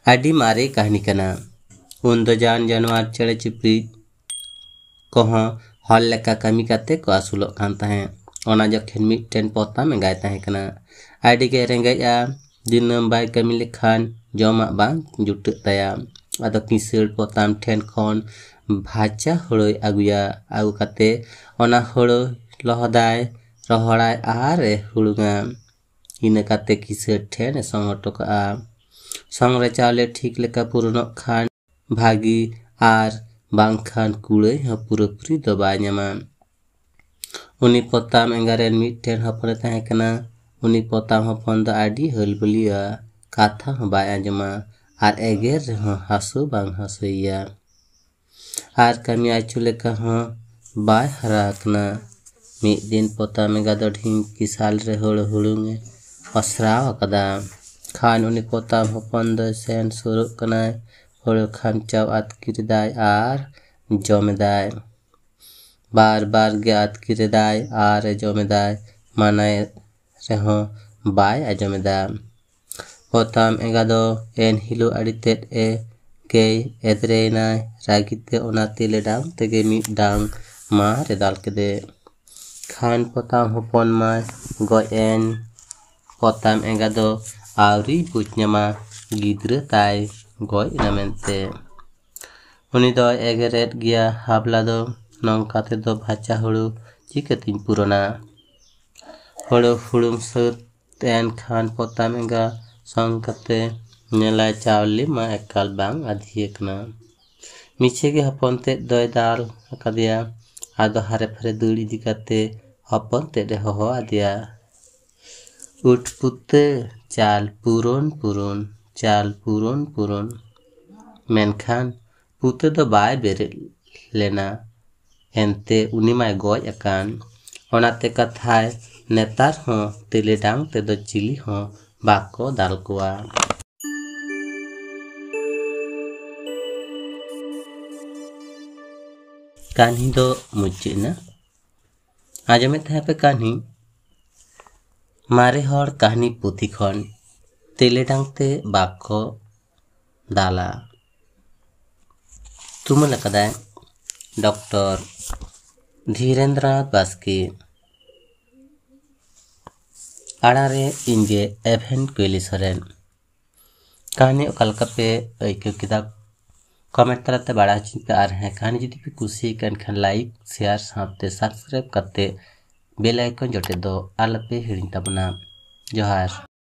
आदि मारे कहानी कना उन दो जान जानवर चेड़े चिपड़ी कोहों हॉल लेका कमी काते को आसुलो कान ताहें ओना जखेन मिटटेन पोताम एंगाय ताहें कना आदि के रेंगाया दिनम बाय कमी लेखान जमा बांग जुट ताया आदो किसड़ पोताम ठेन खन भाजा हड़ोय आगुया आगु काते ओना हड़ो लहदाय रहड़ाय आरे हुड़ुंगा इना काते किसड़ ठेन संग टोका संगरे चावले ठीक लेका पुरनो खान भागी आर बांखान कुड़े ह पुरपुरी दबाय ᱧᱟᱢᱟ उनी पोताम एंगारेन मिटटेन हपन ताहें कना उनी पोताम हपन द आडी हलबलिया काथा ह बाय आंजमा आर एगेर रह हासु बांग हासुया आर कमी आचु लेका ह बाय हराकना मिद दिन पोताम एंगा द ढिंग किसाल रे हुड़ुंगे असराव कदा खान उनी पोताम हपन द सेन सुरु कनाय हड़ो खान चाव आतकिरदाय are जमेदाय bar bar gay आतकिरदाय are जमेदाय मानाय रेहो बाय आजमेदा पोताम एंगा दो एन हिलो अड़ितेट ए गेय एदरेनाय रागिते ओना तिले डांग तेगे मिद डांग मा रेदाल केदे खान पोताम हपन माय गय एन पोताम एंगा दो आवरी बुझnyama गिद्रे ताय गय इनामेंते उनी दो एगेरेट गिया हाबला दो नौकाते दो भाचा हड़ू चिकतिन पुरोना हड़ू हुड़ुम सत एन खान पोताम एंगा संगते नेलाय चावली मा एकाल बांग आधियकना मिछे के हपन ते दोय दाल कदिया आदो हारे फरे दुड़ी दिकाते हपन ते रे हो आदिया उठ पुते चाल पुरोन पुरोन चाल पुरोन पुरोन मेनखान पुते दो बाय बेरे लेना एनते उनी माय गoj अकान ओनाते कथाय नेतार हो तिले डांग ते दो चिली हो बाको दाल कोआ कहानी दो मुझे ना आज में था पे कहानी मारे हर कहानी पुथी खन तिले डांग ते बाको दाला तुम लकदा डॉक्टर धीरेन्द्रनाथ बास्के आड़ारे इंजे एवेन कोयली सरेन कहानी ओकालका पे ऐक्यो किताब कमेंट तलाते बाड़ा चिंता आ रहे हैं कहानी जुदी पे कुसी कन खान लाइक शेयर साथते सब्सक्राइब करते बेल आइकन जोटे दो आलपे हिड़िंग ताबना जोहार।